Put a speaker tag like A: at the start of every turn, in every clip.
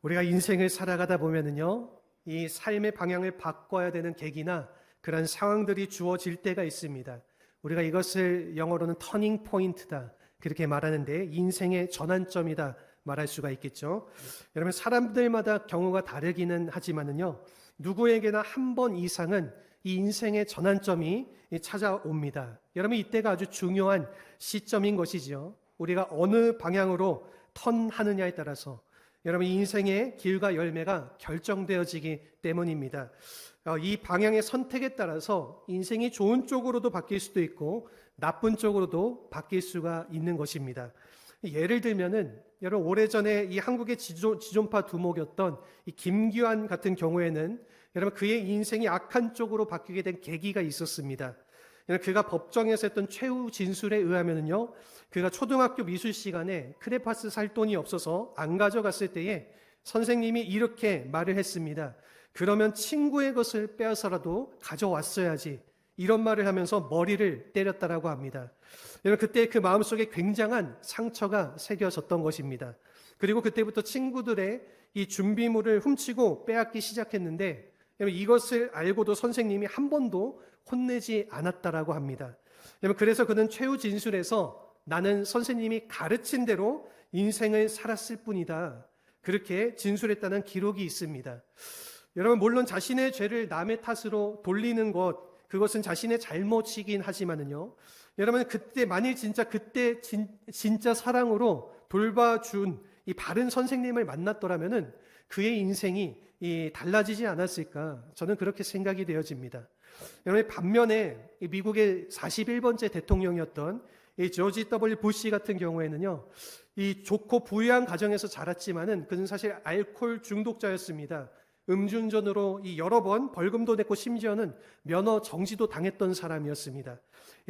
A: 우리가 인생을 살아가다 보면은요, 이 삶의 방향을 바꿔야 되는 계기나 그런 상황들이 주어질 때가 있습니다. 우리가 이것을 영어로는 터닝 포인트다 그렇게 말하는데, 인생의 전환점이다 말할 수가 있겠죠. 여러분, 사람들마다 경우가 다르기는 하지만은요, 누구에게나 한 번 이상은 이 인생의 전환점이 찾아옵니다. 여러분, 이때가 아주 중요한 시점인 것이죠. 우리가 어느 방향으로 턴하느냐에 따라서 여러분, 인생의 길과 열매가 결정되어지기 때문입니다. 이 방향의 선택에 따라서 인생이 좋은 쪽으로도 바뀔 수도 있고 나쁜 쪽으로도 바뀔 수가 있는 것입니다. 예를 들면은 여러분, 오래전에 이 한국의 지존파 두목이었던 이 김기환 같은 경우에는 여러분, 그의 인생이 악한 쪽으로 바뀌게 된 계기가 있었습니다. 그가 법정에서 했던 최후 진술에 의하면요, 그가 초등학교 미술 시간에 크레파스 살 돈이 없어서 안 가져갔을 때에 선생님이 이렇게 말을 했습니다. 그러면 친구의 것을 빼앗아라도 가져왔어야지. 이런 말을 하면서 머리를 때렸다라고 합니다. 여러분, 그때 그 마음속에 굉장한 상처가 새겨졌던 것입니다. 그리고 그때부터 친구들의 이 준비물을 훔치고 빼앗기 시작했는데, 여러분, 이것을 알고도 선생님이 한 번도 혼내지 않았다라고 합니다. 여러분, 그래서 그는 최후 진술에서 나는 선생님이 가르친 대로 인생을 살았을 뿐이다, 그렇게 진술했다는 기록이 있습니다. 여러분, 물론 자신의 죄를 남의 탓으로 돌리는 것, 그것은 자신의 잘못이긴 하지만은요, 여러분, 그때 만일 진짜 사랑으로 돌봐준 이 바른 선생님을 만났더라면은 그의 인생이 달라지지 않았을까, 저는 그렇게 생각이 되어집니다. 여러분, 반면에 미국의 41번째 대통령이었던 이 조지 W. 부시 같은 경우에는요, 이 좋고 부유한 가정에서 자랐지만은 그는 사실 알코올 중독자였습니다. 음주운전으로 여러 번 벌금도 냈고 심지어는 면허 정지도 당했던 사람이었습니다.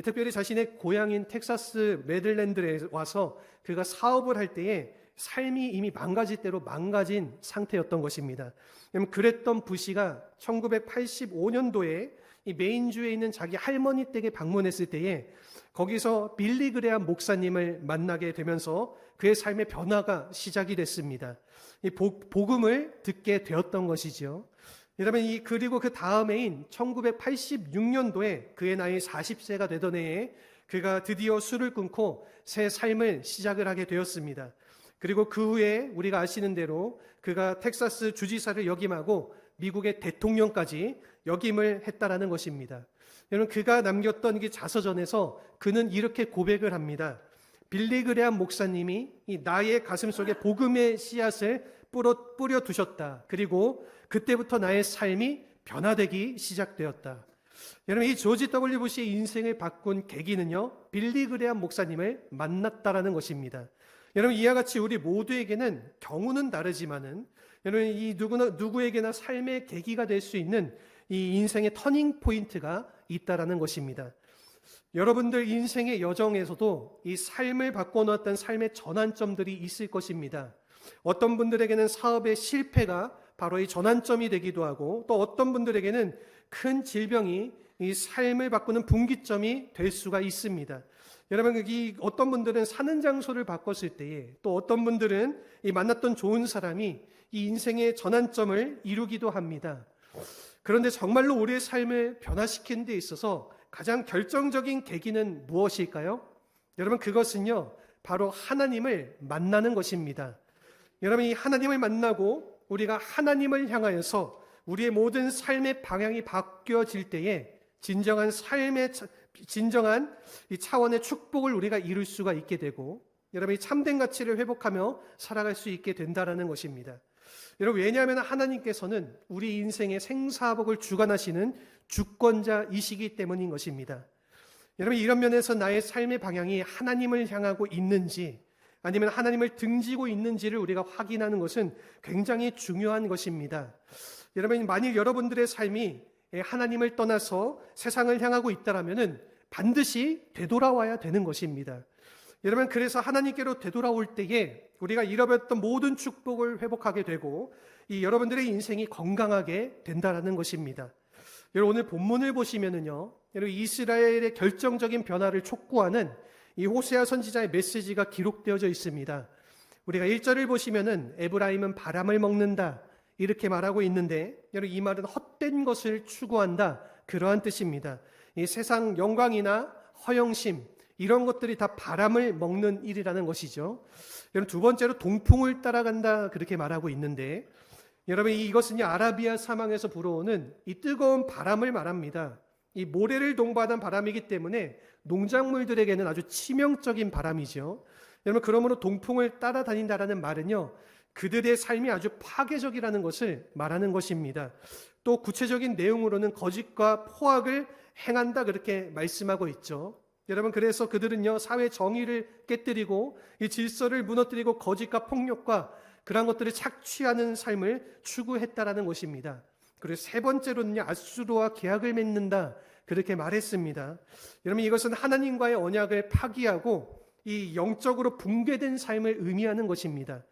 A: 특별히 자신의 고향인 텍사스 메들랜드에 와서 그가 사업을 할 때에 삶이 이미 망가질 대로 망가진 상태였던 것입니다. 그랬던 부시가 1985년도에 이 메인주에 있는 자기 할머니 댁에 방문했을 때에 거기서 빌리 그레암 목사님을 만나게 되면서 그의 삶의 변화가 시작이 됐습니다. 이 복음을 듣게 되었던 것이죠. 여러분, 그리고 그 다음해인 1986년도에 그의 나이 40세가 되던 해에 그가 드디어 술을 끊고 새 삶을 시작을 하게 되었습니다. 그리고 그 후에 우리가 아시는 대로 그가 텍사스 주지사를 역임하고 미국의 대통령까지 역임을 했다라는 것입니다. 여러분, 그가 남겼던 이 자서전에서 그는 이렇게 고백을 합니다. 빌리 그레암 목사님이 나의 가슴 속에 복음의 씨앗을 뿌려 두셨다. 그리고 그때부터 나의 삶이 변화되기 시작되었다. 여러분, 이 조지 W. 부시의 인생을 바꾼 계기는요, 빌리 그레암 목사님을 만났다라는 것입니다. 여러분, 이와 같이 우리 모두에게는 경우는 다르지만은 여러분, 이 누구에게나 삶의 계기가 될 수 있는 이 인생의 터닝 포인트가 있다라는 것입니다. 여러분들 인생의 여정에서도 이 삶을 바꿔놓았던 삶의 전환점들이 있을 것입니다. 어떤 분들에게는 사업의 실패가 바로 이 전환점이 되기도 하고, 또 어떤 분들에게는 큰 질병이 이 삶을 바꾸는 분기점이 될 수가 있습니다. 여러분, 어떤 분들은 사는 장소를 바꿨을 때에, 또 어떤 분들은 이 만났던 좋은 사람이 이 인생의 전환점을 이루기도 합니다. 그런데 정말로 우리의 삶을 변화시키는 데 있어서 가장 결정적인 계기는 무엇일까요? 여러분, 그것은요, 바로 하나님을 만나는 것입니다. 여러분, 이 하나님을 만나고 우리가 하나님을 향하여서 우리의 모든 삶의 방향이 바뀌어질 때에 진정한 이 차원의 축복을 우리가 이룰 수가 있게 되고, 여러분, 이 참된 가치를 회복하며 살아갈 수 있게 된다라는 것입니다. 여러분, 왜냐하면 하나님께서는 우리 인생의 생사복을 주관하시는 주권자이시기 때문인 것입니다. 여러분, 이런 면에서 나의 삶의 방향이 하나님을 향하고 있는지 아니면 하나님을 등지고 있는지를 우리가 확인하는 것은 굉장히 중요한 것입니다. 여러분, 만일 여러분들의 삶이 하나님을 떠나서 세상을 향하고 있다라면은 반드시 되돌아와야 되는 것입니다. 여러분, 그래서 하나님께로 되돌아올 때에 우리가 잃어버렸던 모든 축복을 회복하게 되고 이 여러분들의 인생이 건강하게 된다라는 것입니다. 여러분, 오늘 본문을 보시면은요, 여러분, 이스라엘의 결정적인 변화를 촉구하는 이 호세아 선지자의 메시지가 기록되어져 있습니다. 우리가 1절을 보시면은 에브라임은 바람을 먹는다 이렇게 말하고 있는데, 여러분 이 말은 헛된 것을 추구한다 그러한 뜻입니다. 이 세상 영광이나 허영심 이런 것들이 다 바람을 먹는 일이라는 것이죠. 여러분 두 번째로 동풍을 따라간다 그렇게 말하고 있는데, 여러분 이것은요 아라비아 사막에서 불어오는 이 뜨거운 바람을 말합니다. 이 모래를 동반한 바람이기 때문에 농작물들에게는 아주 치명적인 바람이죠. 여러분 그러므로 동풍을 따라다닌다라는 말은요 그들의 삶이 아주 파괴적이라는 것을 말하는 것입니다. 또 구체적인 내용으로는 거짓과 포악을 행한다 그렇게 말씀하고 있죠. 여러분 그래서 그들은요 사회 정의를 깨뜨리고 이 질서를 무너뜨리고 거짓과 폭력과 그런 것들을 착취하는 삶을 추구했다라는 것입니다. 그리고 세 번째로는요 아수르와 계약을 맺는다 그렇게 말했습니다. 여러분 이것은 하나님과의 언약을 파기하고 이 영적으로 붕괴된 삶을 의미하는 것입니다.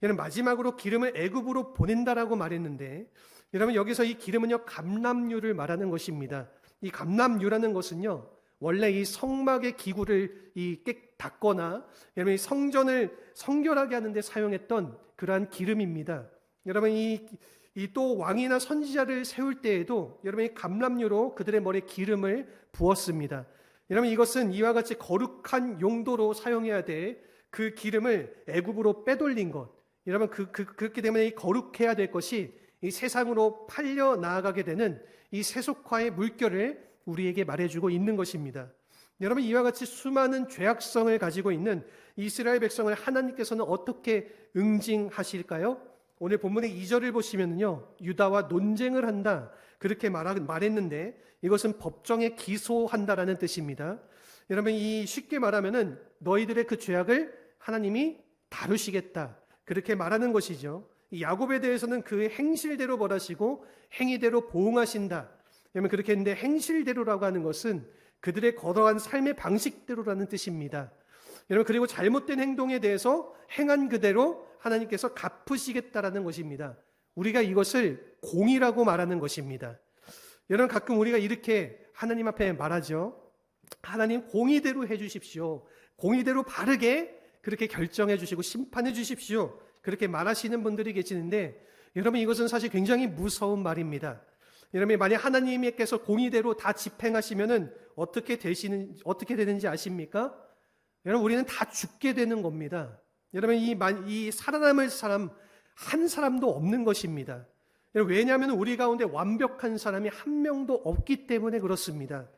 A: 여러분 마지막으로 기름을 애굽으로 보낸다라고 말했는데, 여러분 여기서 이 기름은요 감람유를 말하는 것입니다. 이 감람유라는 것은요 원래 이 성막의 기구를 닦거나 여러분 이 성전을 성결하게 하는데 사용했던 그러한 기름입니다. 여러분 이 또 왕이나 선지자를 세울 때에도 여러분 이 감람유로 그들의 머리에 기름을 부었습니다. 여러분 이것은 이와 같이 거룩한 용도로 사용해야 될 그 기름을 애굽으로 빼돌린 것. 여러분 그렇기 때문에 이 거룩해야 될 것이 이 세상으로 팔려 나아가게 되는 이 세속화의 물결을 우리에게 말해주고 있는 것입니다. 여러분 이와 같이 수많은 죄악성을 가지고 있는 이스라엘 백성을 하나님께서는 어떻게 응징하실까요? 오늘 본문의 2절을 보시면요 유다와 논쟁을 한다 그렇게 말했는데, 이것은 법정에 기소한다라는 뜻입니다. 여러분 이 쉽게 말하면은 너희들의 그 죄악을 하나님이 다루시겠다 그렇게 말하는 것이죠. 이 야곱에 대해서는 그 행실대로 벌하시고 행위대로 보응하신다. 여러분 그렇게 했는데 행실대로라고 하는 것은 그들의 걸어간 삶의 방식대로라는 뜻입니다. 여러분 그리고 잘못된 행동에 대해서 행한 그대로 하나님께서 갚으시겠다라는 것입니다. 우리가 이것을 공의라고 말하는 것입니다. 여러분 가끔 우리가 이렇게 하나님 앞에 말하죠. 하나님 공의대로 해주십시오. 공의대로 바르게 그렇게 결정해 주시고 심판해 주십시오. 그렇게 말하시는 분들이 계시는데, 여러분 이것은 사실 굉장히 무서운 말입니다. 여러분 만약 하나님께서 공의대로 다 집행하시면은 어떻게 되는지 아십니까? 여러분 우리는 다 죽게 되는 겁니다. 여러분 이 살아남을 사람 한 사람도 없는 것입니다. 왜냐하면 우리 가운데 완벽한 사람이 한 명도 없기 때문에 그렇습니다.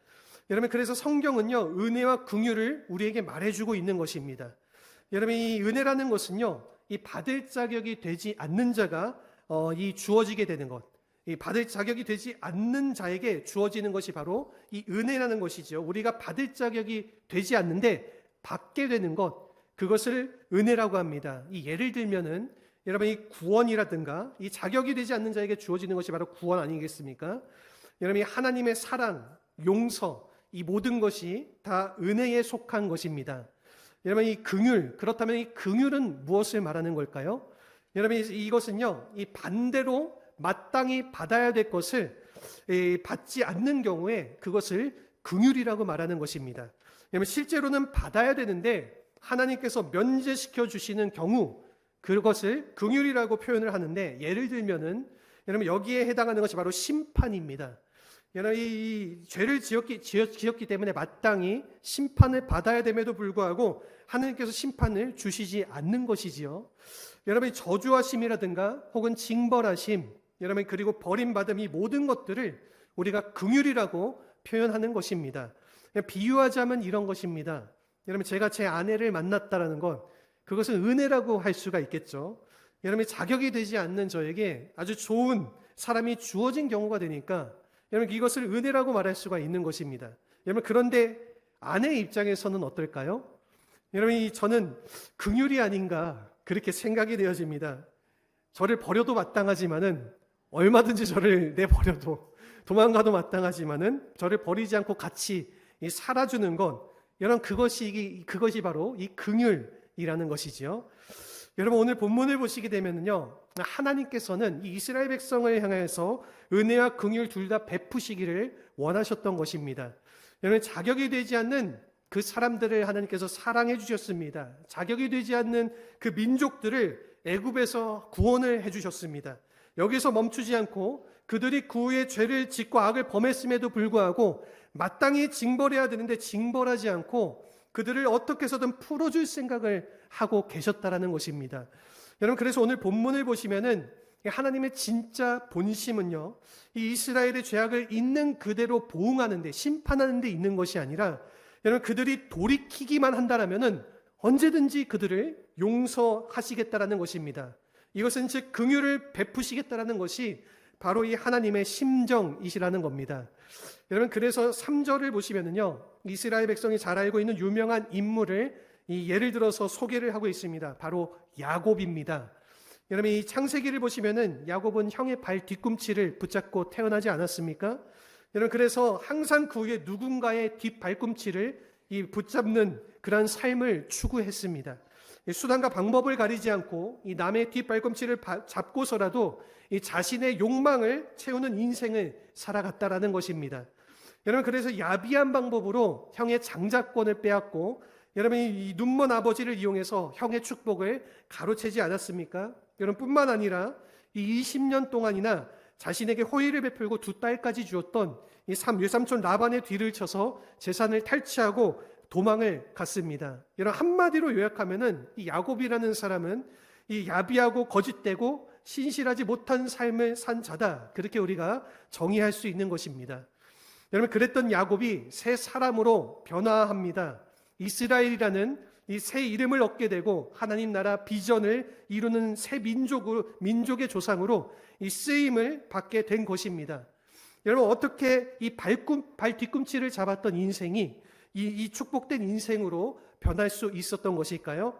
A: 여러분 그래서 성경은요 은혜와 긍휼을 우리에게 말해주고 있는 것입니다. 여러분 이 은혜라는 것은요 이 받을 자격이 되지 않는 자가 이 주어지게 되는 것, 이 받을 자격이 되지 않는 자에게 주어지는 것이 바로 이 은혜라는 것이죠. 우리가 받을 자격이 되지 않는데 받게 되는 것, 그것을 은혜라고 합니다. 이 예를 들면은 여러분 이 구원이라든가 이 자격이 되지 않는 자에게 주어지는 것이 바로 구원 아니겠습니까? 여러분 이 하나님의 사랑, 용서 이 모든 것이 다 은혜에 속한 것입니다. 여러분 이 긍휼, 그렇다면 이 긍휼은 무엇을 말하는 걸까요? 여러분 이것은요 이 반대로 마땅히 받아야 될 것을 받지 않는 경우에 그것을 긍휼이라고 말하는 것입니다. 여러분 실제로는 받아야 되는데 하나님께서 면제시켜 주시는 경우 그것을 긍휼이라고 표현을 하는데, 예를 들면은 여러분 여기에 해당하는 것이 바로 심판입니다. 여러분 이 죄를 지었기 때문에 마땅히 심판을 받아야 됨에도 불구하고 하나님께서 심판을 주시지 않는 것이지요. 여러분 저주하심이라든가 혹은 징벌하심, 여러분 그리고 버림받음, 이 모든 것들을 우리가 긍휼이라고 표현하는 것입니다. 비유하자면 이런 것입니다. 여러분 제가 제 아내를 만났다라는 것, 그것은 은혜라고 할 수가 있겠죠. 여러분 자격이 되지 않는 저에게 아주 좋은 사람이 주어진 경우가 되니까 여러분 이것을 은혜라고 말할 수가 있는 것입니다. 여러분 그런데 아내 입장에서는 어떨까요? 여러분 저는 긍휼이 아닌가 그렇게 생각이 되어집니다. 저를 버려도 마땅하지만은 얼마든지 저를 내버려도 도망가도 마땅하지만은 저를 버리지 않고 같이 살아주는 것, 여러분 그것이 바로 이 긍휼이라는 것이지요. 여러분 오늘 본문을 보시게 되면요 하나님께서는 이 이스라엘 백성을 향해서 은혜와 긍휼 둘 다 베푸시기를 원하셨던 것입니다. 여러분 자격이 되지 않는 그 사람들을 하나님께서 사랑해 주셨습니다. 자격이 되지 않는 그 민족들을 애굽에서 구원을 해 주셨습니다. 여기서 멈추지 않고 그들이 그 후에 죄를 짓고 악을 범했음에도 불구하고 마땅히 징벌해야 되는데 징벌하지 않고 그들을 어떻게 해서든 풀어줄 생각을 하고 계셨다라는 것입니다. 여러분, 그래서 오늘 본문을 보시면은 하나님의 진짜 본심은요, 이 이스라엘의 죄악을 있는 그대로 보응하는 데, 심판하는 데 있는 것이 아니라, 여러분, 그들이 돌이키기만 한다라면은 언제든지 그들을 용서하시겠다라는 것입니다. 이것은 즉 긍휼을 베푸시겠다라는 것이 바로 이 하나님의 심정이시라는 겁니다. 여러분, 그래서 3절을 보시면은요, 이스라엘 백성이 잘 알고 있는 유명한 인물을 예를 들어서 소개를 하고 있습니다. 바로 야곱입니다. 여러분, 이 창세기를 보시면은 야곱은 형의 발 뒤꿈치를 붙잡고 태어나지 않았습니까? 여러분, 그래서 항상 그 위에 누군가의 뒷발꿈치를 붙잡는 그런 삶을 추구했습니다. 수단과 방법을 가리지 않고 이 남의 뒷발꿈치를 잡고서라도 이 자신의 욕망을 채우는 인생을 살아갔다라는 것입니다. 여러분, 그래서 야비한 방법으로 형의 장자권을 빼앗고, 여러분, 이 눈먼 아버지를 이용해서 형의 축복을 가로채지 않았습니까? 여러분, 뿐만 아니라 이 20년 동안이나 자신에게 호의를 베풀고 2딸까지 주었던 이 외삼촌 라반의 뒤를 쳐서 재산을 탈취하고 도망을 갔습니다. 여러분, 한마디로 요약하면은 이 야곱이라는 사람은 이 야비하고 거짓되고 신실하지 못한 삶을 산 자다, 그렇게 우리가 정의할 수 있는 것입니다. 여러분, 그랬던 야곱이 새 사람으로 변화합니다. 이스라엘이라는 이 새 이름을 얻게 되고 하나님 나라 비전을 이루는 새 민족의 조상으로 이 쓰임을 받게 된 것입니다. 여러분, 어떻게 이 발 뒤꿈치를 잡았던 인생이 이 축복된 인생으로 변할 수 있었던 것일까요?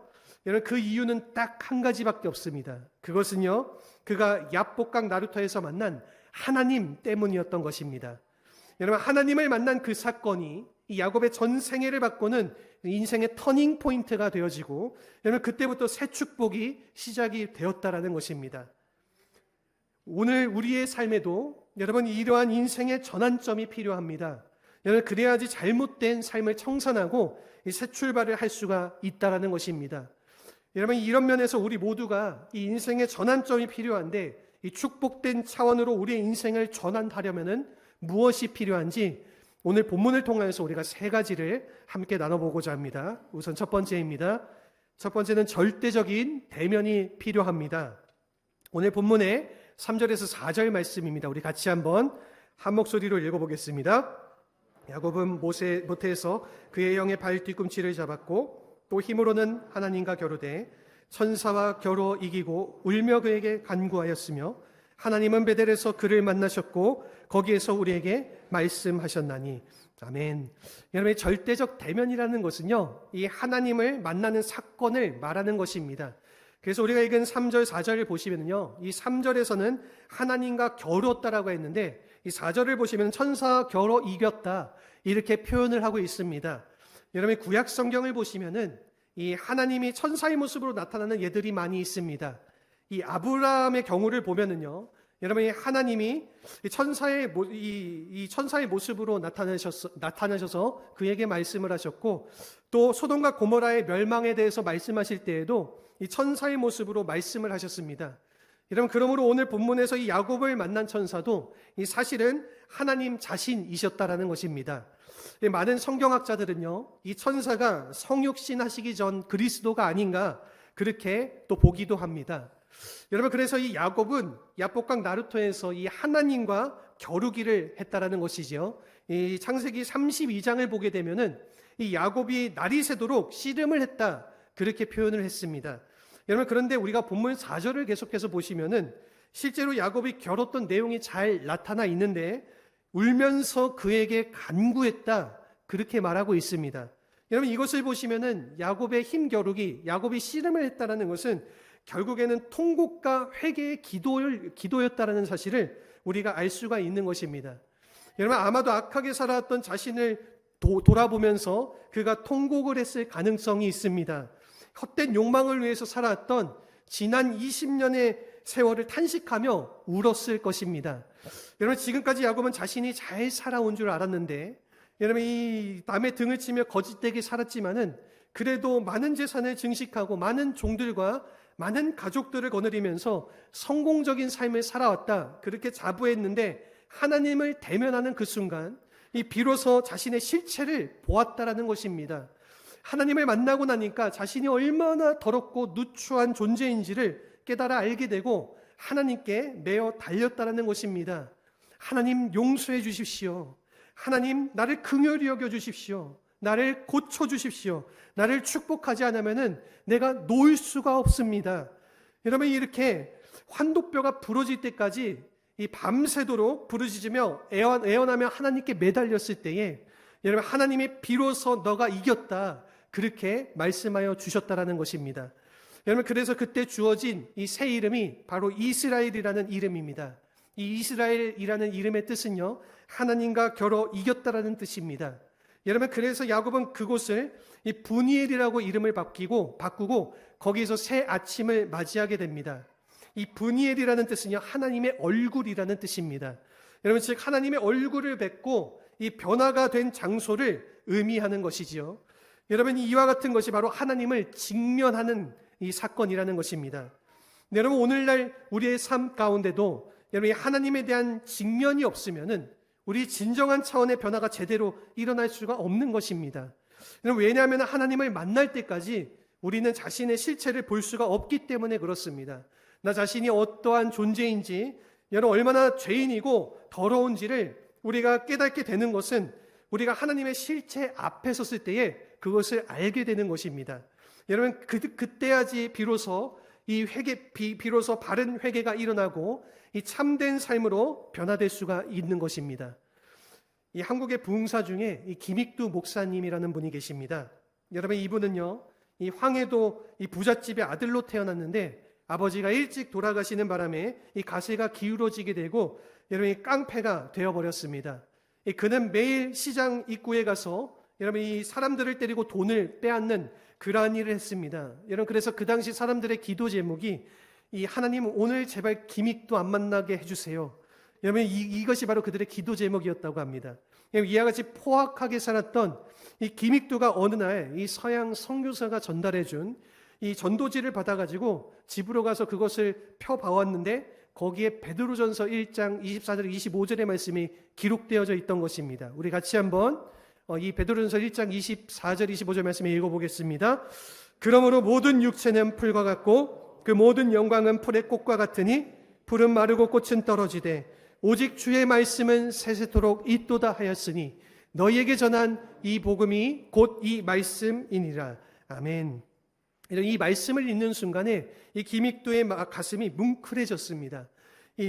A: 여러분, 그 이유는 딱 한 가지밖에 없습니다. 그것은요, 그가 야복강 나루터에서 만난 하나님 때문이었던 것입니다. 여러분, 하나님을 만난 그 사건이 이 야곱의 전 생애를 바꾸는 인생의 터닝 포인트가 되어지고, 여러분, 그때부터 새 축복이 시작이 되었다라는 것입니다. 오늘 우리의 삶에도 여러분, 이러한 인생의 전환점이 필요합니다. 여러분, 그래야지 잘못된 삶을 청산하고 새 출발을 할 수가 있다라는 것입니다. 여러분, 이런 면에서 우리 모두가 이 인생의 전환점이 필요한데, 이 축복된 차원으로 우리의 인생을 전환하려면은 무엇이 필요한지 오늘 본문을 통해서 우리가 3가지를 함께 나눠보고자 합니다. 우선 첫 번째입니다. 첫 번째는 절대적인 대면이 필요합니다. 오늘 본문의 3절에서 4절 말씀입니다. 우리 같이 한번 한 목소리로 읽어보겠습니다. 야곱은 모태에서 그의 형의 발 뒤꿈치를 잡았고 또 힘으로는 하나님과 겨루되 천사와 겨루 이기고 울며 그에게 간구하였으며 하나님은 베델에서 그를 만나셨고 거기에서 우리에게 말씀하셨나니. 아멘. 여러분, 절대적 대면이라는 것은요, 이 하나님을 만나는 사건을 말하는 것입니다. 그래서 우리가 읽은 3절, 4절을 보시면요, 이 3절에서는 하나님과 겨루었다라고 했는데 이 4절을 보시면 천사와 겨루 이겼다, 이렇게 표현을 하고 있습니다. 여러분, 구약 성경을 보시면은 이 하나님이 천사의 모습으로 나타나는 예들이 많이 있습니다. 이 아브라함의 경우를 보면은요, 여러분, 하나님이 천사의 모습으로 나타나셔서 그에게 말씀을 하셨고, 또 소돔과 고모라의 멸망에 대해서 말씀하실 때에도 이 천사의 모습으로 말씀을 하셨습니다. 여러분, 그러므로 오늘 본문에서 이 야곱을 만난 천사도 이 사실은 하나님 자신이셨다라는 것입니다. 많은 성경학자들은요, 이 천사가 성육신 하시기 전 그리스도가 아닌가, 그렇게 또 보기도 합니다. 여러분, 그래서 이 야곱은 야복강 나루토에서 이 하나님과 겨루기를 했다라는 것이죠. 이 창세기 32장을 보게 되면은 이 야곱이 날이 새도록 씨름을 했다, 그렇게 표현을 했습니다. 여러분, 그런데 우리가 본문 4절을 계속해서 보시면은 실제로 야곱이 겨뤘던 내용이 잘 나타나 있는데 울면서 그에게 간구했다, 그렇게 말하고 있습니다. 여러분, 이것을 보시면은 야곱의 힘겨루기, 야곱이 씨름을 했다라는 것은 결국에는 통곡과 회개의 기도였다라는 사실을 우리가 알 수가 있는 것입니다. 여러분, 아마도 악하게 살아왔던 자신을 돌아보면서 그가 통곡을 했을 가능성이 있습니다. 헛된 욕망을 위해서 살아왔던 지난 20년의 세월을 탄식하며 울었을 것입니다. 여러분, 지금까지 야곱은 자신이 잘 살아온 줄 알았는데 여러분, 이 남의 등을 치며 거짓되게 살았지만은 그래도 많은 재산을 증식하고 많은 종들과 많은 가족들을 거느리면서 성공적인 삶을 살아왔다, 그렇게 자부했는데 하나님을 대면하는 그 순간 이 비로소 자신의 실체를 보았다라는 것입니다. 하나님을 만나고 나니까 자신이 얼마나 더럽고 누추한 존재인지를 깨달아 알게 되고 하나님께 매어 달렸다라는 것입니다. 하나님, 용서해 주십시오. 하나님, 나를 긍휼히 여겨 주십시오. 나를 고쳐 주십시오. 나를 축복하지 않으면은 내가 놓을 수가 없습니다. 여러분, 이렇게 환도뼈가 부러질 때까지 이 밤새도록 부르짖으며 애원하며 하나님께 매달렸을 때에 여러분, 하나님이 비로소 너가 이겼다, 그렇게 말씀하여 주셨다라는 것입니다. 여러분, 그래서 그때 주어진 이 새 이름이 바로 이스라엘이라는 이름입니다. 이 이스라엘이라는 이름의 뜻은요, 하나님과 겨뤄 이겼다라는 뜻입니다. 여러분, 그래서 야곱은 그곳을 이 브니엘이라고 이름을 바꾸고 거기서 새 아침을 맞이하게 됩니다. 이 브니엘이라는 뜻은요, 하나님의 얼굴이라는 뜻입니다. 여러분, 즉 하나님의 얼굴을 뵙고 이 변화가 된 장소를 의미하는 것이지요. 여러분, 이와 같은 것이 바로 하나님을 직면하는 이 사건이라는 것입니다. 여러분, 오늘날 우리의 삶 가운데도 여러분, 하나님에 대한 직면이 없으면은 우리 진정한 차원의 변화가 제대로 일어날 수가 없는 것입니다. 왜냐하면 하나님을 만날 때까지 우리는 자신의 실체를 볼 수가 없기 때문에 그렇습니다. 나 자신이 어떠한 존재인지, 여러분 얼마나 죄인이고 더러운지를 우리가 깨닫게 되는 것은 우리가 하나님의 실체 앞에 섰을 때에 그것을 알게 되는 것입니다. 여러분, 그때야지 비로소 비로소 바른 회개가 일어나고 이 참된 삶으로 변화될 수가 있는 것입니다. 이 한국의 부흥사 중에 이 김익두 목사님이라는 분이 계십니다. 여러분, 이분은요, 이 황해도 이 부잣집의 아들로 태어났는데 아버지가 일찍 돌아가시는 바람에 이 가세가 기울어지게 되고 여러분, 이 깡패가 되어버렸습니다. 그는 매일 시장 입구에 가서 여러분, 이 사람들을 때리고 돈을 빼앗는 그러한 일을 했습니다. 여러분, 그래서 그 당시 사람들의 기도 제목이 이 하나님, 오늘 제발 김익도 안 만나게 해주세요. 여러분, 이것이 바로 그들의 기도 제목이었다고 합니다. 이와 같이 포악하게 살았던 이 김익도가 어느 날 이 서양 선교사가 전달해준 이 전도지를 받아가지고 집으로 가서 그것을 펴봐왔는데 거기에 베드로전서 1장 24절 25절의 말씀이 기록되어져 있던 것입니다. 우리 같이 한번 이 베드로전서 1장 24절 25절 말씀을 읽어보겠습니다. 그러므로 모든 육체는 풀과 같고 그 모든 영광은 풀의 꽃과 같으니 풀은 마르고 꽃은 떨어지되 오직 주의 말씀은 세세토록 있도다 하였으니 너희에게 전한 이 복음이 곧 이 말씀이니라. 아멘. 이 말씀을 읽는 순간에 이 김익도의 가슴이 뭉클해졌습니다.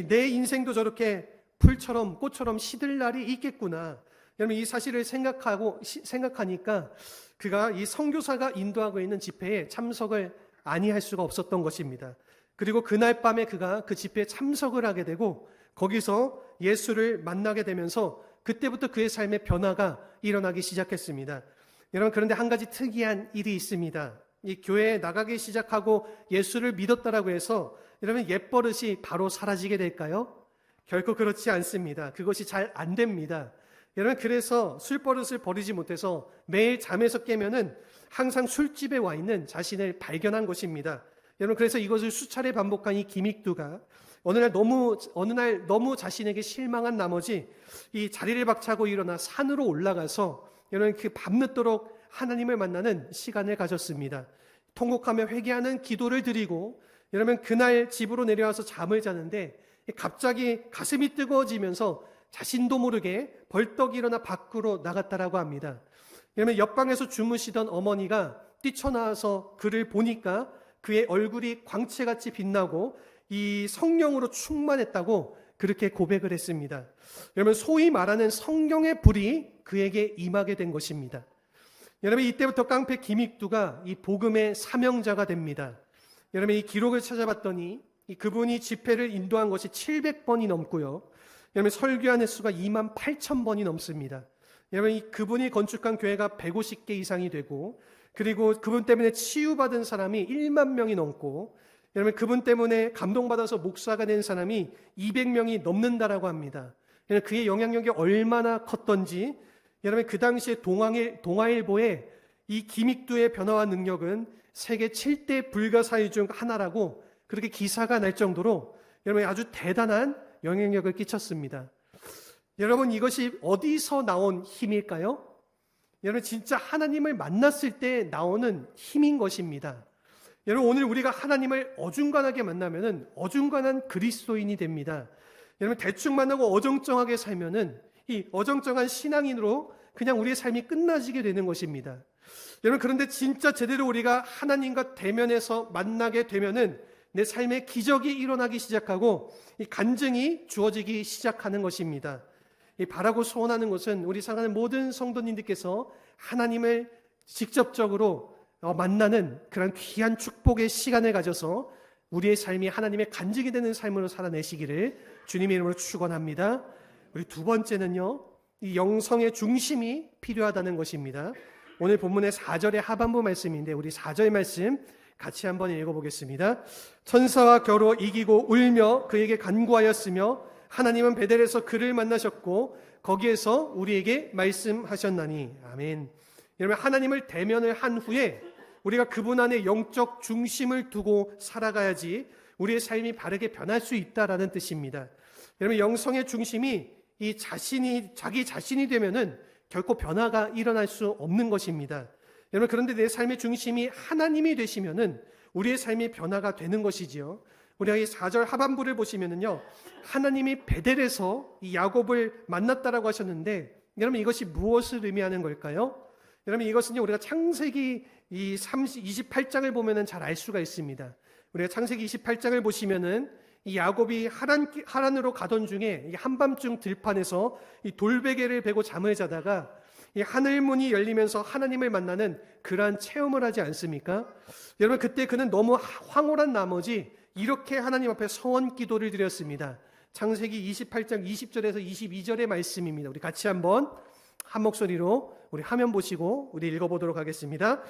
A: 내 인생도 저렇게 풀처럼 꽃처럼 시들 날이 있겠구나. 여러분, 이 사실을 생각하니까 그가 이 선교사가 인도하고 있는 집회에 참석을 아니할 수가 없었던 것입니다. 그리고 그날 밤에 그가 그 집회에 참석을 하게 되고 거기서 예수를 만나게 되면서 그때부터 그의 삶의 변화가 일어나기 시작했습니다. 여러분, 그런데 한 가지 특이한 일이 있습니다. 이 교회에 나가기 시작하고 예수를 믿었다라고 해서 여러분, 옛버릇이 바로 사라지게 될까요? 결코 그렇지 않습니다. 그것이 잘 안 됩니다. 여러분, 그래서 술버릇을 버리지 못해서 매일 잠에서 깨면은 항상 술집에 와 있는 자신을 발견한 것입니다. 여러분, 그래서 이것을 수차례 반복한 이 김익두가 어느 날 너무 자신에게 실망한 나머지 이 자리를 박차고 일어나 산으로 올라가서 여러분, 그 밤늦도록 하나님을 만나는 시간을 가졌습니다. 통곡하며 회개하는 기도를 드리고 여러분, 그날 집으로 내려와서 잠을 자는데 갑자기 가슴이 뜨거워지면서 자신도 모르게 벌떡 일어나 밖으로 나갔다라고 합니다. 여러분, 옆방에서 주무시던 어머니가 뛰쳐나와서 그를 보니까 그의 얼굴이 광채같이 빛나고 이 성령으로 충만했다고 그렇게 고백을 했습니다. 여러분, 소위 말하는 성령의 불이 그에게 임하게 된 것입니다. 여러분, 이때부터 깡패 김익두가 이 복음의 사명자가 됩니다. 여러분, 이 기록을 찾아봤더니 그분이 집회를 인도한 것이 700번이 넘고요. 여러분, 설교한 횟수가 28,000번이 넘습니다. 여러분, 그분이 건축한 교회가 150개 이상이 되고 그리고 그분 때문에 치유받은 사람이 1만 명이 넘고 여러분, 그분 때문에 감동받아서 목사가 된 사람이 200명이 넘는다라고 합니다. 그의 영향력이 얼마나 컸던지 여러분 그 당시에 동아일보의 이 김익두의 변화와 능력은 세계 7대 불가사의 중 하나라고 그렇게 기사가 날 정도로 여러분 아주 대단한 영향력을 끼쳤습니다. 여러분 이것이 어디서 나온 힘일까요? 여러분 진짜 하나님을 만났을 때 나오는 힘인 것입니다. 여러분 오늘 우리가 하나님을 어중간하게 만나면은 어중간한 그리스도인이 됩니다. 여러분 대충 만나고 어정쩡하게 살면은 이 어정쩡한 신앙인으로 그냥 우리의 삶이 끝나지게 되는 것입니다. 여러분 그런데 진짜 제대로 우리가 하나님과 대면해서 만나게 되면은 내 삶에 기적이 일어나기 시작하고 이 간증이 주어지기 시작하는 것입니다. 이 바라고 소원하는 것은 우리 사랑하는 모든 성도님들께서 하나님을 직접적으로 만나는 그런 귀한 축복의 시간을 가져서 우리의 삶이 하나님의 간증이 되는 삶으로 살아내시기를 주님의 이름으로 축원합니다. 우리 두 번째는요, 이 영성의 중심이 필요하다는 것입니다. 오늘 본문의 4절의 하반부 말씀인데 우리 4절 말씀 같이 한번 읽어보겠습니다. 천사와 겨루 이기고 울며 그에게 간구하였으며 하나님은 베델에서 그를 만나셨고 거기에서 우리에게 말씀하셨나니. 아멘. 여러분 하나님을 대면을 한 후에 우리가 그분 안에 영적 중심을 두고 살아가야지 우리의 삶이 바르게 변할 수 있다라는 뜻입니다. 여러분 영성의 중심이 자기 자신이 되면은 결코 변화가 일어날 수 없는 것입니다. 여러분 그런데 내 삶의 중심이 하나님이 되시면은 우리의 삶이 변화가 되는 것이지요. 우리가 이 4절 하반부를 보시면은요, 하나님이 베델에서 이 야곱을 만났다라고 하셨는데, 여러분 이것이 무엇을 의미하는 걸까요? 여러분 이것은요 우리가 창세기 이 28장을 보면은 잘 알 수가 있습니다. 우리가 창세기 28장을 보시면은 이 야곱이 하란으로 가던 중에 이 한밤중 들판에서 이 돌베개를 베고 잠을 자다가 이 하늘문이 열리면서 하나님을 만나는 그러한 체험을 하지 않습니까? 여러분 그때 그는 너무 황홀한 나머지 이렇게 하나님 앞에 서원 기도를 드렸습니다. 창세기 28장 20절에서 22절의 말씀입니다. 우리 같이 한번 한 목소리로 우리 화면 보시고 우리 읽어보도록 하겠습니다.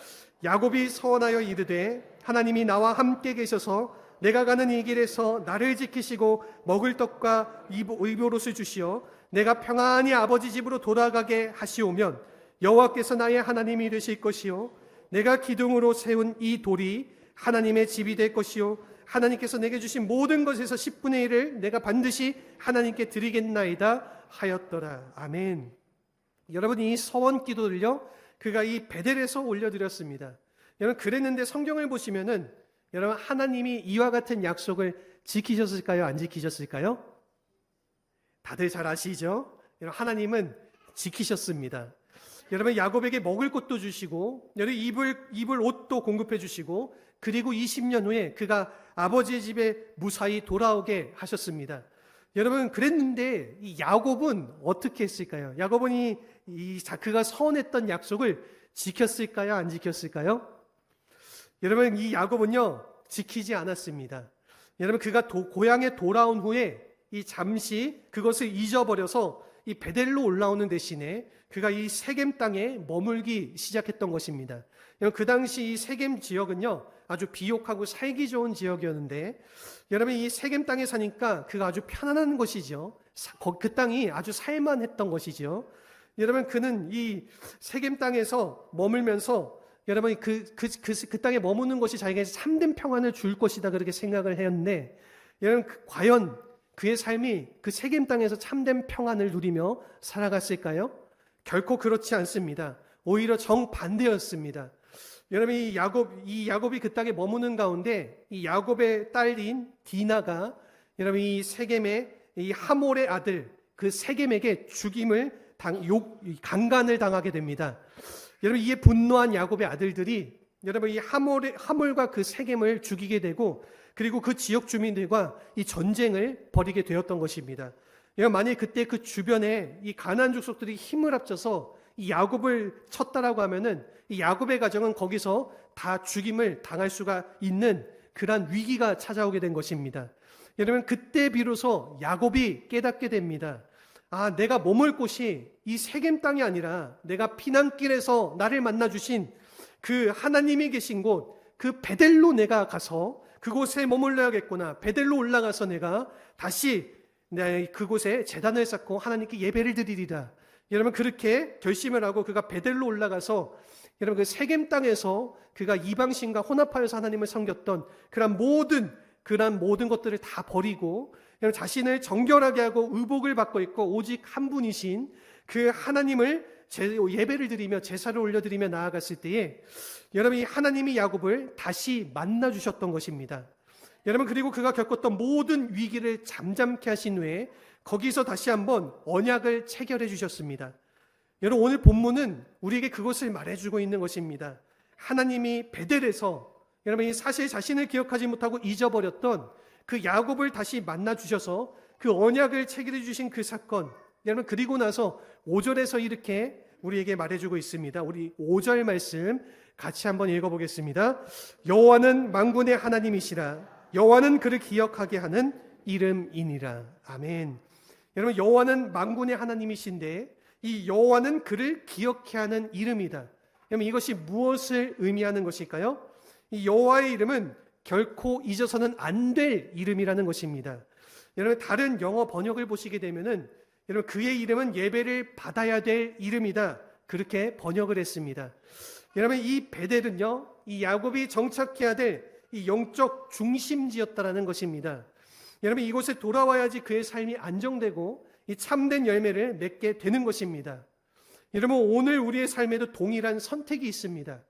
A: 야곱이 서원하여 이르되 하나님이 나와 함께 계셔서 내가 가는 이 길에서 나를 지키시고 먹을 떡과 의복옷을 주시어 내가 평안히 아버지 집으로 돌아가게 하시오면 여호와께서 나의 하나님이 되실 것이요 내가 기둥으로 세운 이 돌이 하나님의 집이 될 것이요 하나님께서 내게 주신 모든 것에서 10분의 1을 내가 반드시 하나님께 드리겠나이다 하였더라. 아멘. 여러분 이 서원 기도를요 그가 이 베델에서 올려드렸습니다. 여러분 그랬는데 성경을 보시면은 여러분 하나님이 이와 같은 약속을 지키셨을까요? 안 지키셨을까요? 다들 잘 아시죠? 여러분 하나님은 지키셨습니다. 여러분 야곱에게 먹을 것도 주시고 여러분 입을 옷도 공급해 주시고 그리고 20년 후에 그가 아버지의 집에 무사히 돌아오게 하셨습니다. 여러분 그랬는데 이 야곱은 어떻게 했을까요? 야곱은 그가 서원했던 약속을 지켰을까요? 안 지켰을까요? 여러분 이 야곱은요 지키지 않았습니다. 여러분 그가 고향에 돌아온 후에 잠시 그것을 잊어버려서 이 베델로 올라오는 대신에 그가 이 세겜 땅에 머물기 시작했던 것입니다. 여러분 그 당시 이 세겜 지역은요 아주 비옥하고 살기 좋은 지역이었는데 여러분 이 세겜 땅에 사니까 그가 아주 편안한 것이죠. 그 땅이 아주 살만했던 것이죠. 여러분 그는 이 세겜 땅에서 머물면서 여러분 그 땅에 머무는 것이 자기에게 참된 평안을 줄 것이다 그렇게 생각을 했는데 여러분 과연 그의 삶이 그 세겜 땅에서 참된 평안을 누리며 살아갔을까요? 결코 그렇지 않습니다. 오히려 정반대였습니다. 여러분 이 야곱이 그 땅에 머무는 가운데 이 야곱의 딸인 디나가 여러분 이 세겜의 이 하몰의 아들 그 세겜에게 강간을 당하게 됩니다. 여러분 이에 분노한 야곱의 아들들이 여러분 이 하몰과 그 세겜을 죽이게 되고 그리고 그 지역 주민들과 이 전쟁을 벌이게 되었던 것입니다. 여러분 만약 그때 그 주변에 이 가나안 족속들이 힘을 합쳐서 이 야곱을 쳤다라고 하면은 이 야곱의 가정은 거기서 다 죽임을 당할 수가 있는 그러한 위기가 찾아오게 된 것입니다. 여러분 그때 비로소 야곱이 깨닫게 됩니다. 아, 내가 머물 곳이 이 세겜 땅이 아니라 내가 피난길에서 나를 만나 주신 그 하나님이 계신 곳, 그 베델로 내가 가서 그곳에 머물러야겠구나. 베델로 올라가서 내가 다시 그곳에 제단을 쌓고 하나님께 예배를 드리리라. 여러분 그렇게 결심을 하고 그가 베델로 올라가서 여러분 그 세겜 땅에서 그가 이방신과 혼합하여서 하나님을 섬겼던 그런 모든 것들을 다 버리고 여러분 자신을 정결하게 하고 의복을 받고 있고 오직 한 분이신 그 하나님을 예배를 드리며 제사를 올려드리며 나아갔을 때에 여러분 이 하나님이 야곱을 다시 만나 주셨던 것입니다. 여러분 그리고 그가 겪었던 모든 위기를 잠잠케 하신 후에 거기서 다시 한번 언약을 체결해 주셨습니다. 여러분 오늘 본문은 우리에게 그것을 말해주고 있는 것입니다. 하나님이 베델에서 여러분 이 사실 자신을 기억하지 못하고 잊어버렸던 그 야곱을 다시 만나 주셔서 그 언약을 체결해 주신 그 사건, 여러분 그리고 나서 5절에서 이렇게 우리에게 말해주고 있습니다. 우리 5절 말씀 같이 한번 읽어보겠습니다. 여호와는 만군의 하나님이시라. 여호와는 그를 기억하게 하는 이름이니라. 아멘. 여러분 여호와는 만군의 하나님이신데 이 여호와는 그를 기억해 하는 이름이다. 여러분 이것이 무엇을 의미하는 것일까요? 이 여호와의 이름은 결코 잊어서는 안 될 이름이라는 것입니다. 여러분 다른 영어 번역을 보시게 되면은 여러분 그의 이름은 예배를 받아야 될 이름이다. 그렇게 번역을 했습니다. 여러분 이 베델은요, 이 야곱이 정착해야 될 이 영적 중심지였다라는 것입니다. 여러분 이곳에 돌아와야지 그의 삶이 안정되고 이 참된 열매를 맺게 되는 것입니다. 여러분 오늘 우리의 삶에도 동일한 선택이 있습니다.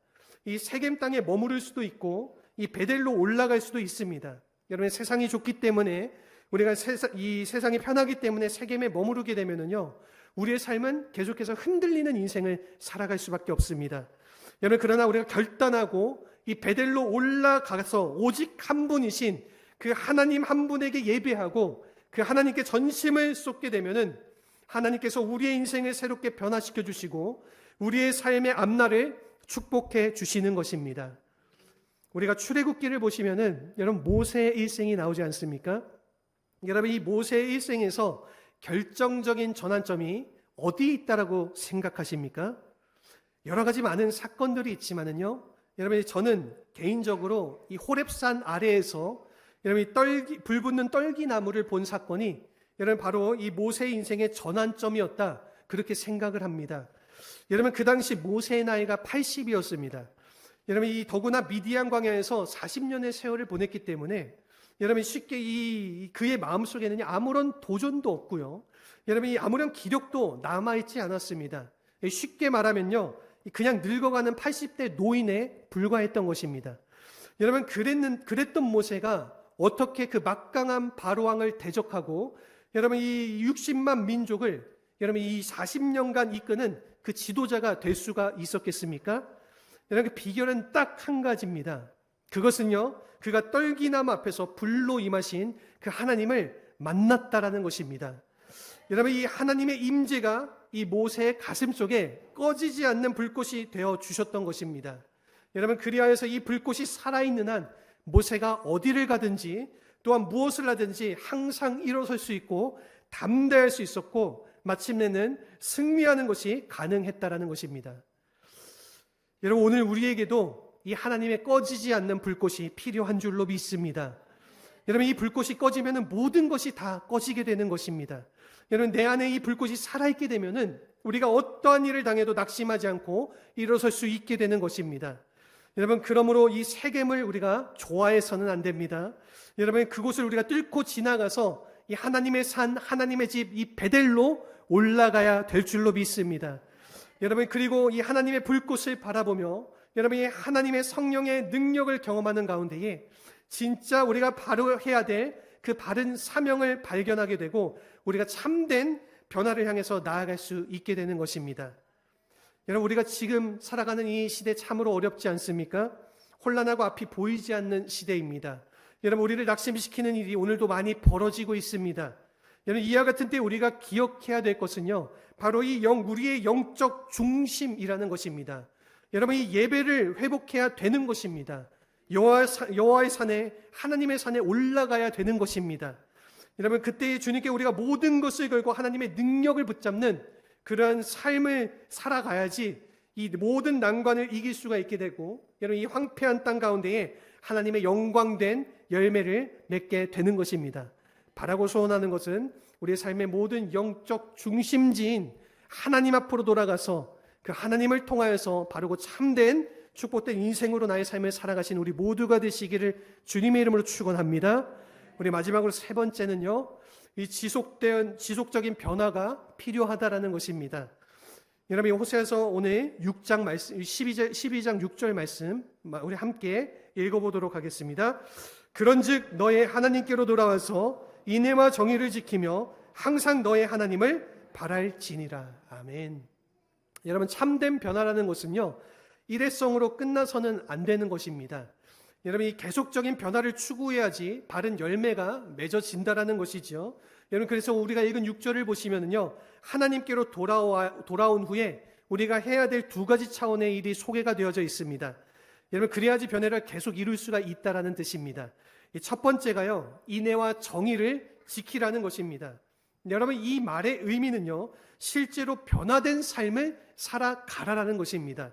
A: 이 세겜 땅에 머무를 수도 있고 이 베델로 올라갈 수도 있습니다. 여러분 세상이 좋기 때문에 우리가 이 세상이 편하기 때문에 세겜에 머무르게 되면은요 우리의 삶은 계속해서 흔들리는 인생을 살아갈 수밖에 없습니다. 여러분 그러나 우리가 결단하고 이 베델로 올라가서 오직 한 분이신 그 하나님 한 분에게 예배하고 그 하나님께 전심을 쏟게 되면은 하나님께서 우리의 인생을 새롭게 변화시켜 주시고 우리의 삶의 앞날을 축복해 주시는 것입니다. 우리가 출애굽기를 보시면은 여러분 모세의 일생이 나오지 않습니까? 여러분 이 모세의 일생에서 결정적인 전환점이 어디에 있다라고 생각하십니까? 여러 가지 많은 사건들이 있지만은요. 여러분 저는 개인적으로 이 호렙산 아래에서 여러분 불 붙는 떨기나무를 본 사건이 여러분 바로 이 모세의 인생의 전환점이었다. 그렇게 생각을 합니다. 여러분 그 당시 모세의 나이가 80이었습니다. 여러분 이 더구나 미디안 광야에서 40년의 세월을 보냈기 때문에 여러분 쉽게 그의 마음속에는 아무런 도전도 없고요. 여러분 이 아무런 기력도 남아있지 않았습니다. 쉽게 말하면요. 그냥 늙어가는 80대 노인에 불과했던 것입니다. 여러분 그랬던 모세가 어떻게 그 막강한 바로왕을 대적하고 여러분 이 60만 민족을 여러분 이 40년간 이끄는 그 지도자가 될 수가 있었겠습니까? 여러분 그 비결은 딱 한 가지입니다. 그것은요 그가 떨기나무 앞에서 불로 임하신 그 하나님을 만났다라는 것입니다. 여러분 이 하나님의 임재가 이 모세의 가슴 속에 꺼지지 않는 불꽃이 되어 주셨던 것입니다. 여러분 그리하여서 이 불꽃이 살아있는 한 모세가 어디를 가든지 또한 무엇을 하든지 항상 일어설 수 있고 담대할 수 있었고 마침내는 승리하는 것이 가능했다라는 것입니다. 여러분 오늘 우리에게도 이 하나님의 꺼지지 않는 불꽃이 필요한 줄로 믿습니다. 여러분 이 불꽃이 꺼지면 모든 것이 다 꺼지게 되는 것입니다. 여러분 내 안에 이 불꽃이 살아있게 되면은 우리가 어떠한 일을 당해도 낙심하지 않고 일어설 수 있게 되는 것입니다. 여러분 그러므로 이 세겜을 우리가 좋아해서는 안 됩니다. 여러분 그곳을 우리가 뚫고 지나가서 이 하나님의 산, 하나님의 집, 이 베델로 올라가야 될 줄로 믿습니다. 여러분 그리고 이 하나님의 불꽃을 바라보며 여러분이 하나님의 성령의 능력을 경험하는 가운데에 진짜 우리가 바로 해야 될 그 바른 사명을 발견하게 되고 우리가 참된 변화를 향해서 나아갈 수 있게 되는 것입니다. 여러분 우리가 지금 살아가는 이 시대 참으로 어렵지 않습니까? 혼란하고 앞이 보이지 않는 시대입니다. 여러분 우리를 낙심시키는 일이 오늘도 많이 벌어지고 있습니다. 여러분 이와 같은 때 우리가 기억해야 될 것은요 바로 우리의 영적 중심이라는 것입니다. 여러분 이 예배를 회복해야 되는 것입니다. 여호와의 산에 하나님의 산에 올라가야 되는 것입니다. 여러분 그때 주님께 우리가 모든 것을 걸고 하나님의 능력을 붙잡는 그러한 삶을 살아가야지 이 모든 난관을 이길 수가 있게 되고 여러분 이 황폐한 땅 가운데에 하나님의 영광된 열매를 맺게 되는 것입니다. 바라고 소원하는 것은 우리의 삶의 모든 영적 중심지인 하나님 앞으로 돌아가서 그 하나님을 통하여서 바르고 참된 축복된 인생으로 나의 삶을 살아가신 우리 모두가 되시기를 주님의 이름으로 축원합니다. 우리 마지막으로 세 번째는요, 이 지속적인 변화가 필요하다라는 것입니다. 여러분, 호세아서 오늘 6장 말씀, 12장 6절 말씀 우리 함께 읽어보도록 하겠습니다. 그런즉 너의 하나님께로 돌아와서 인애와 정의를 지키며 항상 너의 하나님을 바랄지니라. 아멘. 여러분, 참된 변화라는 것은요, 일회성으로 끝나서는 안 되는 것입니다. 여러분, 이 계속적인 변화를 추구해야지 바른 열매가 맺어진다라는 것이죠. 여러분, 그래서 우리가 읽은 6절을 보시면은요, 하나님께로 돌아온 후에 우리가 해야 될 두 가지 차원의 일이 소개가 되어져 있습니다. 여러분, 그래야지 변화를 계속 이룰 수가 있다라는 뜻입니다. 첫 번째가요, 인애와 정의를 지키라는 것입니다. 여러분, 이 말의 의미는요, 실제로 변화된 삶을 살아가라라는 것입니다.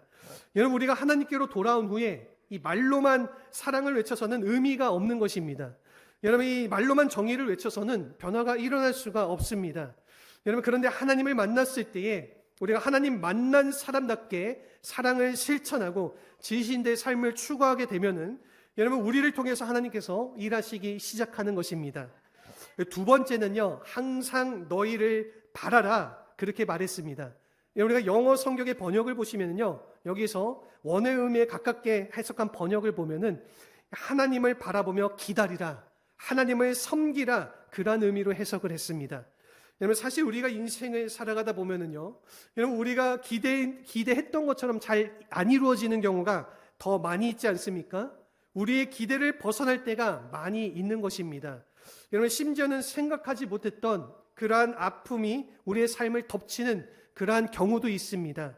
A: 여러분, 우리가 하나님께로 돌아온 후에 이 말로만 사랑을 외쳐서는 의미가 없는 것입니다. 여러분, 이 말로만 정의를 외쳐서는 변화가 일어날 수가 없습니다. 여러분, 그런데 하나님을 만났을 때에 우리가 하나님 만난 사람답게 사랑을 실천하고 진실된 삶을 추구하게 되면은 여러분, 우리를 통해서 하나님께서 일하시기 시작하는 것입니다. 두 번째는요, 항상 너희를 바라라, 그렇게 말했습니다. 우리가 영어 성경의 번역을 보시면요, 여기서 원의 의미에 가깝게 해석한 번역을 보면은 하나님을 바라보며 기다리라, 하나님을 섬기라, 그런 의미로 해석을 했습니다. 여러분, 사실 우리가 인생을 살아가다 보면은요, 여러분, 우리가 기대했던 것처럼 잘 안 이루어지는 경우가 더 많이 있지 않습니까? 우리의 기대를 벗어날 때가 많이 있는 것입니다. 여러분, 심지어는 생각하지 못했던 그러한 아픔이 우리의 삶을 덮치는 그러한 경우도 있습니다.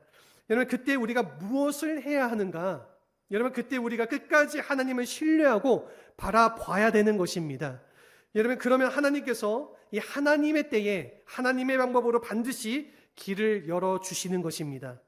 A: 여러분, 그때 우리가 무엇을 해야 하는가? 여러분, 그때 우리가 끝까지 하나님을 신뢰하고 바라봐야 되는 것입니다. 여러분, 그러면 하나님께서 이 하나님의 때에 하나님의 방법으로 반드시 길을 열어주시는 것입니다.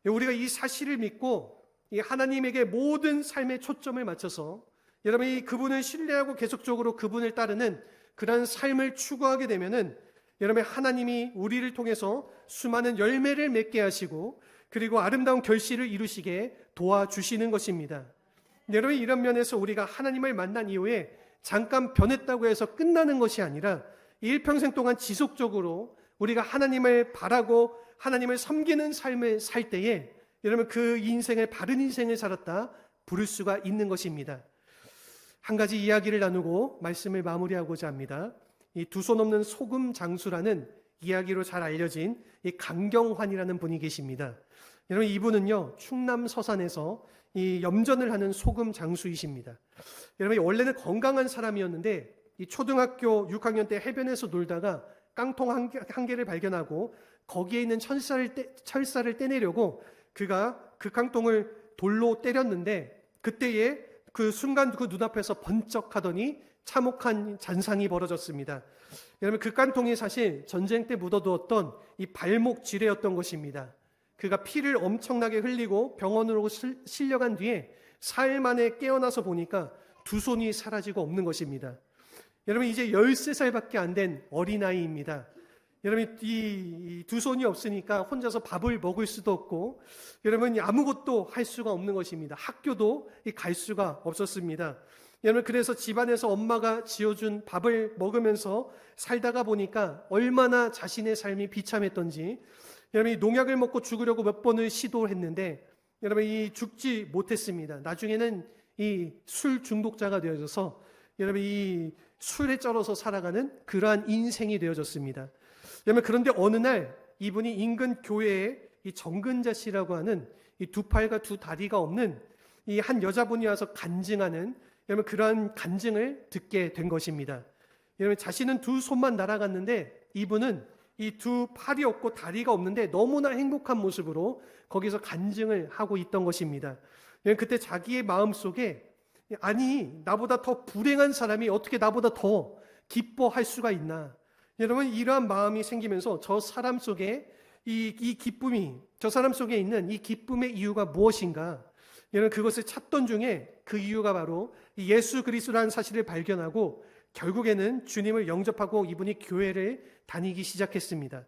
A: 우리가 이 사실을 믿고 이 하나님에게 모든 삶의 초점을 맞춰서 여러분, 이 그분을 신뢰하고 계속적으로 그분을 따르는 그러한 삶을 추구하게 되면은 여러분, 하나님이 우리를 통해서 수많은 열매를 맺게 하시고 그리고 아름다운 결실을 이루시게 도와주시는 것입니다. 여러분, 이런 면에서 우리가 하나님을 만난 이후에 잠깐 변했다고 해서 끝나는 것이 아니라 일평생 동안 지속적으로 우리가 하나님을 바라고 하나님을 섬기는 삶을 살 때에 여러분, 그 인생을 바른 인생을 살았다 부를 수가 있는 것입니다. 한 가지 이야기를 나누고 말씀을 마무리하고자 합니다. 이 두 손 없는 소금 장수라는 이야기로 잘 알려진 이 강경환이라는 분이 계십니다. 여러분, 이분은요, 충남 서산에서 이 염전을 하는 소금 장수이십니다. 여러분, 원래는 건강한 사람이었는데 이 초등학교 6학년 때 해변에서 놀다가 깡통 한 개를 발견하고 거기에 있는 철사를 떼내려고 그가 그 깡통을 돌로 때렸는데 그때에 그 순간 그 눈앞에서 번쩍하더니 참혹한 잔상이 벌어졌습니다. 여러분, 그 깡통이 사실 전쟁 때 묻어두었던 이 발목 지뢰였던 것입니다. 그가 피를 엄청나게 흘리고 병원으로 실려간 뒤에 사흘 만에 깨어나서 보니까 두 손이 사라지고 없는 것입니다. 여러분, 이제 13살밖에 안 된 어린아이입니다. 여러분, 이 두 손이 없으니까 혼자서 밥을 먹을 수도 없고 여러분, 아무것도 할 수가 없는 것입니다. 학교도 갈 수가 없었습니다. 여러분, 그래서 집안에서 엄마가 지어준 밥을 먹으면서 살다가 보니까 얼마나 자신의 삶이 비참했던지 여러분, 이 농약을 먹고 죽으려고 몇 번을 시도했는데 여러분, 이 죽지 못했습니다. 나중에는 이 술 중독자가 되어져서 여러분, 이 술에 쩔어서 살아가는 그러한 인생이 되어졌습니다. 여러분, 그런데 어느 날 이분이 인근 교회에 이 정근자 씨라고 하는 이 두 팔과 두 다리가 없는 이 한 여자분이 와서 간증하는 여러분, 그러한 간증을 듣게 된 것입니다. 여러분, 자신은 두 손만 날아갔는데 이분은 이 두 팔이 없고 다리가 없는데 너무나 행복한 모습으로 거기서 간증을 하고 있던 것입니다. 여러분, 그때 자기의 마음속에 아니, 나보다 더 불행한 사람이 어떻게 나보다 더 기뻐할 수가 있나? 여러분, 이러한 마음이 생기면서 저 사람 속에 이 기쁨이, 저 사람 속에 있는 이 기쁨의 이유가 무엇인가? 여러분, 그것을 찾던 중에 그 이유가 바로 예수 그리스도라는 사실을 발견하고 결국에는 주님을 영접하고 이분이 교회를 다니기 시작했습니다.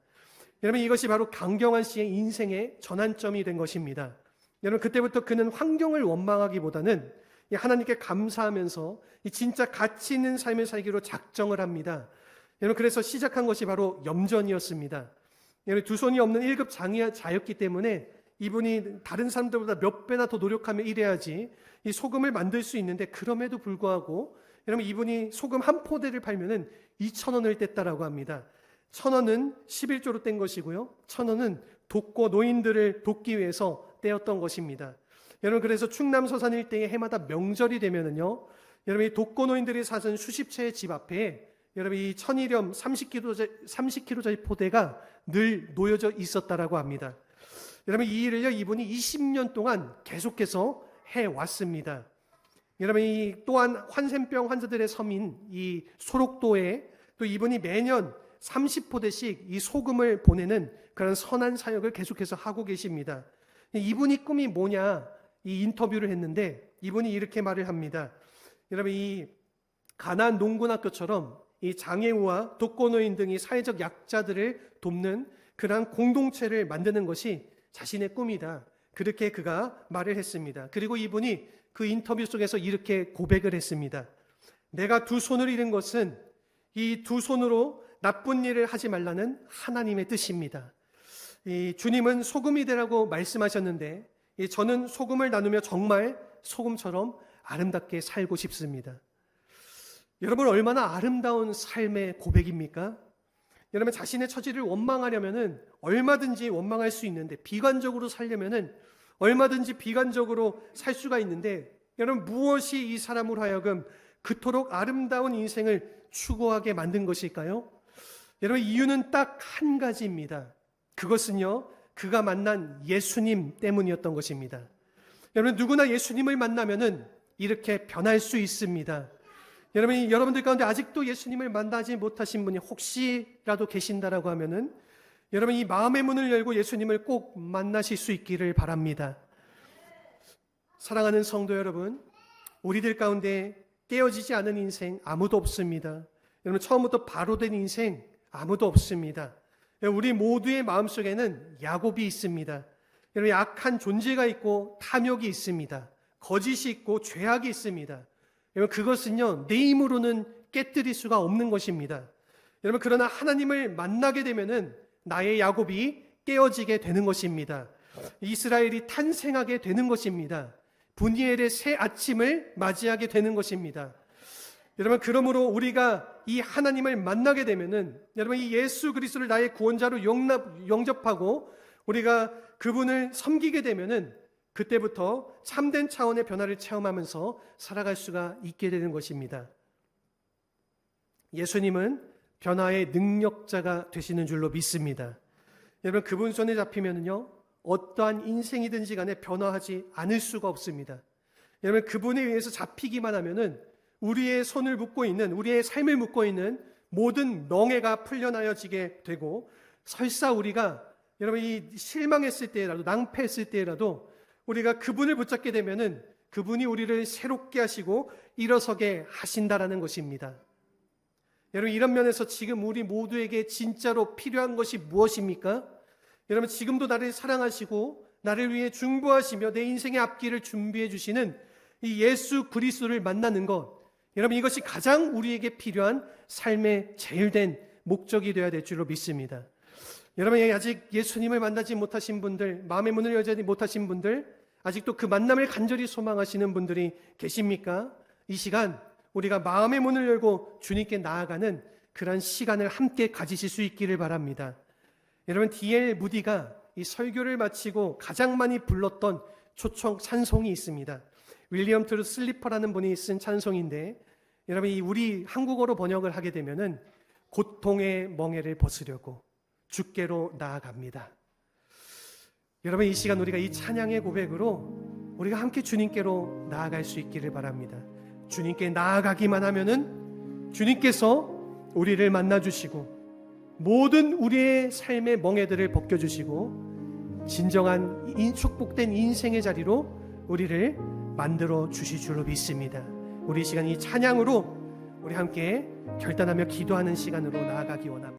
A: 여러분, 이것이 바로 강경환 씨의 인생의 전환점이 된 것입니다. 여러분, 그때부터 그는 환경을 원망하기보다는 하나님께 감사하면서 진짜 가치 있는 삶을 살기로 작정을 합니다. 여러분, 그래서 시작한 것이 바로 염전이었습니다. 여러분, 두 손이 없는 1급 장애자였기 때문에 이분이 다른 사람들보다 몇 배나 더 노력하며 일해야지 이 소금을 만들 수 있는데, 그럼에도 불구하고 여러분, 이분이 소금 한 포대를 팔면은 2,000원을 뗐다라고 합니다. 1,000원은 11조로 뗀 것이고요, 1,000원은 돕고 노인들을 돕기 위해서 떼었던 것입니다. 여러분, 그래서 충남 서산 일대에 해마다 명절이 되면은요, 여러분, 이 돕고 노인들이 사는 수십 채의 집 앞에 여러분, 이 천일염 30kg짜리 포대가 늘 놓여져 있었다라고 합니다. 여러분, 이 일을요, 이분이 20년 동안 계속해서 해왔습니다. 여러분, 이 또한 환센병 환자들의 섬인 이 소록도에 또 이분이 매년 30포대씩 이 소금을 보내는 그런 선한 사역을 계속해서 하고 계십니다. 이분이 꿈이 뭐냐, 이 인터뷰를 했는데 이분이 이렇게 말을 합니다. 여러분, 이 가나안 농군학교처럼 이 장애우와 독거노인 등이 사회적 약자들을 돕는 그러한 공동체를 만드는 것이 자신의 꿈이다, 그렇게 그가 말을 했습니다. 그리고 이분이 그 인터뷰 속에서 이렇게 고백을 했습니다. 내가 두 손을 잃은 것은 이 두 손으로 나쁜 일을 하지 말라는 하나님의 뜻입니다. 이 주님은 소금이 되라고 말씀하셨는데, 저는 소금을 나누며 정말 소금처럼 아름답게 살고 싶습니다. 여러분, 얼마나 아름다운 삶의 고백입니까? 여러분, 자신의 처지를 원망하려면은 얼마든지 원망할 수 있는데, 비관적으로 살려면은 얼마든지 비관적으로 살 수가 있는데, 여러분, 무엇이 이 사람으로 하여금 그토록 아름다운 인생을 추구하게 만든 것일까요? 여러분, 이유는 딱 한 가지입니다. 그것은요, 그가 만난 예수님 때문이었던 것입니다. 여러분, 누구나 예수님을 만나면은 이렇게 변할 수 있습니다. 여러분들 가운데 아직도 예수님을 만나지 못하신 분이 혹시라도 계신다라고 하면은 여러분, 이 마음의 문을 열고 예수님을 꼭 만나실 수 있기를 바랍니다. 사랑하는 성도 여러분, 우리들 가운데 깨어지지 않은 인생 아무도 없습니다. 여러분, 처음부터 바로 된 인생 아무도 없습니다. 우리 모두의 마음속에는 야곱이 있습니다. 여러분, 약한 존재가 있고 탐욕이 있습니다. 거짓이 있고 죄악이 있습니다. 여러분, 그것은요, 내 힘으로는 깨뜨릴 수가 없는 것입니다. 여러분, 그러나 하나님을 만나게 되면은 나의 야곱이 깨어지게 되는 것입니다. 이스라엘이 탄생하게 되는 것입니다. 분이엘의 새 아침을 맞이하게 되는 것입니다. 여러분, 그러므로 우리가 이 하나님을 만나게 되면은 여러분, 이 예수 그리스도를 나의 구원자로 영접하고 우리가 그분을 섬기게 되면은 그때부터 참된 차원의 변화를 체험하면서 살아갈 수가 있게 되는 것입니다. 예수님은 변화의 능력자가 되시는 줄로 믿습니다. 여러분, 그분 손에 잡히면은요, 어떠한 인생이든지 간에 변화하지 않을 수가 없습니다. 여러분, 그분에 의해서 잡히기만 하면은 우리의 손을 묶고 있는, 우리의 삶을 묶고 있는 모든 멍에가 풀려나여지게 되고, 설사 우리가 여러분 이 실망했을 때라도, 낭패했을 때라도 우리가 그분을 붙잡게 되면은 그분이 우리를 새롭게 하시고 일어서게 하신다라는 것입니다. 여러분, 이런 면에서 지금 우리 모두에게 진짜로 필요한 것이 무엇입니까? 여러분, 지금도 나를 사랑하시고 나를 위해 중보하시며 내 인생의 앞길을 준비해 주시는 이 예수 그리스도를 만나는 것, 여러분, 이것이 가장 우리에게 필요한 삶의 제일된 목적이 되어야 될 줄로 믿습니다. 여러분, 아직 예수님을 만나지 못하신 분들, 마음의 문을 열지 못하신 분들, 아직도 그 만남을 간절히 소망하시는 분들이 계십니까? 이 시간 우리가 마음의 문을 열고 주님께 나아가는 그런 시간을 함께 가지실 수 있기를 바랍니다. 여러분, D.L. 무디가 이 설교를 마치고 가장 많이 불렀던 초청 찬송이 있습니다. 윌리엄 트루 슬리퍼라는 분이 쓴 찬송인데, 여러분, 이 우리 한국어로 번역을 하게 되면은 고통의 멍에를 벗으려고 주께로 나아갑니다. 여러분, 이 시간 우리가 이 찬양의 고백으로 우리가 함께 주님께로 나아갈 수 있기를 바랍니다. 주님께 나아가기만 하면은 주님께서 우리를 만나주시고 모든 우리의 삶의 멍에들을 벗겨주시고 진정한 축복된 인생의 자리로 우리를 만들어 주실 줄로 믿습니다. 우리 이 시간 이 찬양으로 우리 함께 결단하며 기도하는 시간으로 나아가기 원합니다.